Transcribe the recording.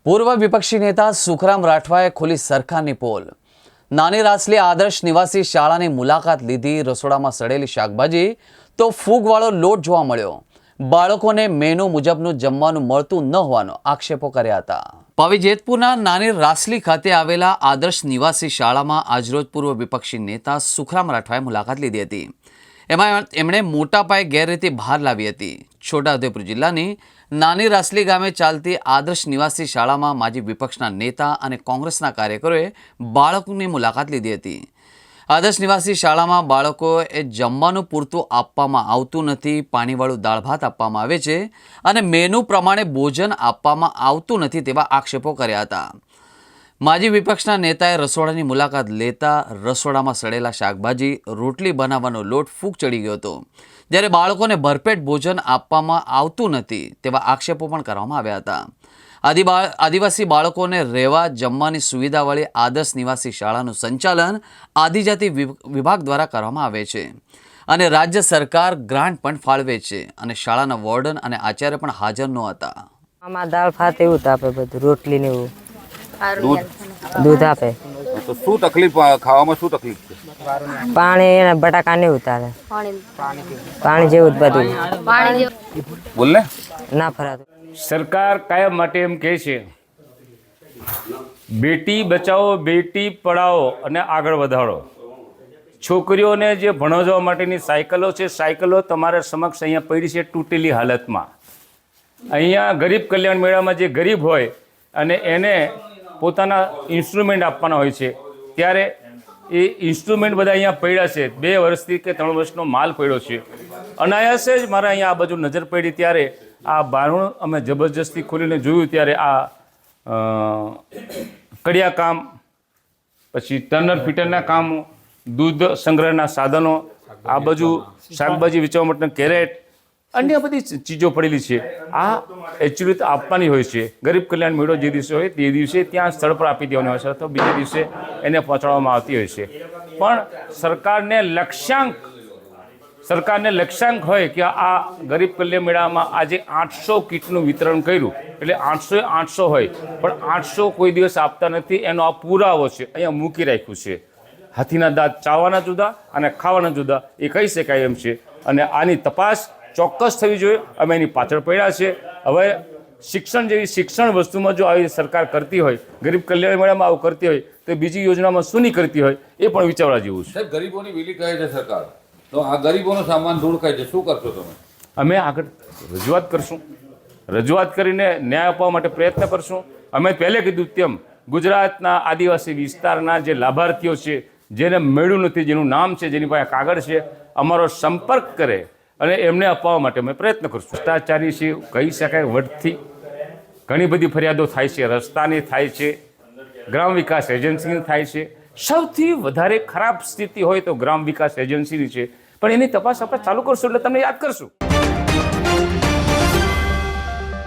પૂર્વ વિપક્ષી નેતા સુખરામ રાઠવાએ ખોલી સરકારની પોલ। નાની રાસલી આદર્શ નિવાસી શાળાની મુલાકાત લીધી। રસોડામાં સડેલી શાકભાજી તો ફૂગવાળો લોટ જોવા મળ્યો। બાળકોને મેનુ મુજબનું જમવાનું મળતું ન હોવાનો આક્ષેપો કર્યા હતા। પાવી જેતપુરના નાની રાસલી ખાતે આવેલા આદર્શ નિવાસી શાળામાં આજરોજ પૂર્વ વિપક્ષી નેતા સુખરામ રાઠવાએ મુલાકાત લીધી હતી। એમાં એમણે મોટા પાયે ગેરરીતિ બહાર લાવી હતી। છોટાઉદેપુર જિલ્લાની નાની રાસલી ગામે ચાલતી આદર્શ નિવાસી શાળામાં માજી વિપક્ષના નેતા અને કોંગ્રેસના કાર્યકરોએ બાળકોની મુલાકાત લીધી હતી। આદર્શ નિવાસી શાળામાં બાળકોએ જમવાનું પૂરતું આપવામાં આવતું નથી। પાણીવાળું દાળ ભાત આપવામાં આવે છે અને મેનુ પ્રમાણે ભોજન આપવામાં આવતું નથી તેવા આક્ષેપો કર્યા હતા। માજી વિપક્ષના નેતાએ રસોડાની મુલાકાત લેતા રસોડામાં સડેલા શાકભાજી, રોટલી બનાવવાનો લોટ ફૂગ ચડી ગયો હતો, જ્યારે બાળકોને ભરપેટ ભોજન આપવામાં આવતું નથી તેવા આક્ષેપો પણ કરવામાં આવ્યા હતા। આદિવાસી બાળકોને રહેવા જમવાની સુવિધાવાળી આદર્શ નિવાસી શાળાનું સંચાલન આદિજાતિ વિભાગ દ્વારા કરવામાં આવે છે અને રાજ્ય સરકાર ગ્રાન્ટ પણ ફાળવે છે અને શાળાના વોર્ડન અને આચાર્ય પણ હાજર નહોતા। આમાં દાળ ભાત એવું આપે, બધું રોટલી ને એવું દૂધ આપે। તો શું તકલીફ, ખાવામાં શું તકલીફ છે? પાણી અને બટાકા ને ઉતારે, પાણી જેવું જ બધું બોલ ને ના ફરાતું। સરકાર કાયમ માટે એમ કહે છે બેટી બચાવો બેટી પઢાઓ અને આગળ વધારો। છોકરીઓને જે ભણાવવા માટેની સાયકલો છે, સાયકલો તમારા સમક્ષ અહીંયા પડી છે તૂટેલી હાલતમાં। અહીંયા ગરીબ કલ્યાણ મેળામાં જે ગરીબ હોય અને એને પોતાના ઇન્સ્ટ્રુમેન્ટ આપવાના હોય છે, ત્યારે એ ઇન્સ્ટ્રુમેન્ટ બધા અહીંયા પડ્યા છે। 2 વર્ષથી કે 3 વર્ષનો માલ પડ્યો છે। અનાયાસે જ મારા અહીંયા આ બાજુ નજર પડી ત્યારે આ બારણું અમે જબરજસ્તી ખોલીને જોયું ત્યારે આ કડિયા કામ, પછી ટર્નર ફિટરના કામો, દૂધ સંગ્રહના સાધનો, આ બાજુ શાકભાજી વેચવા માટેના કેરેટ, અન્ય બધી ચીજો પડેલી છે। આ એકચ્યુઅલી તો આપવાની હોય છે। ગરીબ કલ્યાણ મેળો જે દિવસે હોય તે દિવસે ત્યાં સ્થળ પર આપી દેવાની હોય છે અથવા બીજા દિવસે એને પહોંચાડવામાં આવતી હોય છે। પણ સરકારને લક્ષ્યાંક હોય કે આ ગરીબ કલ્યાણ મેળામાં આજે 800 કીટનું વિતરણ કર્યું, એટલે 800 હોય, પણ 800 કોઈ દિવસ આપતા નથી એનો આ પુરાવો છે, અહીંયા મૂકી રાખ્યું છે। હાથીના દાંત ચાવવાના જુદા અને ખાવાના જુદા એ કહી શકાય એમ છે અને આની તપાસ ચોક્કસ થવી જોઈએ। અમે એની પાછળ પડ્યા છે। હવે શિક્ષણ જેવી શિક્ષણ વસ્તુમાં જો આવી સરકાર કરતી હોય, ગરીબ કલ્યાણ મેળામાં આવું કરતી હોય, તો બીજી યોજનામાં શું નહીં કરતી હોય એ પણ વિચારવા જેવું છે। સાહેબ, ગરીબોની વિલી કહે છે સરકાર, તો આ ગરીબોનો સામાન દૂર કહે છે, શું કરશો તમે? અમે આગળ રજૂઆત કરશું, રજૂઆત કરીને ન્યાય આપવા માટે પ્રયત્ન કરશું। અમે પહેલે કીધું તેમ ગુજરાતના આદિવાસી વિસ્તારના જે લાભાર્થીઓ છે, જેને મળ્યું નથી, જેનું નામ છે, જેની પાસે કાગળ છે, અમારો સંપર્ક કરે અને એમને અપાવવા માટે અમે પ્રયત્ન કરશું। ભ્રષ્ટાચારી છે કહી શકાય, વટથી ઘણી બધી ફરિયાદો થાય છે, રસ્તાની થાય છે, ગ્રામ વિકાસ એજન્સીની થાય છે। સૌથી વધારે ખરાબ સ્થિતિ હોય તો ગ્રામ વિકાસ એજન્સીની છે, પણ એની તપાસ આપણે ચાલુ કરશું એટલે તમને યાદ કરશું।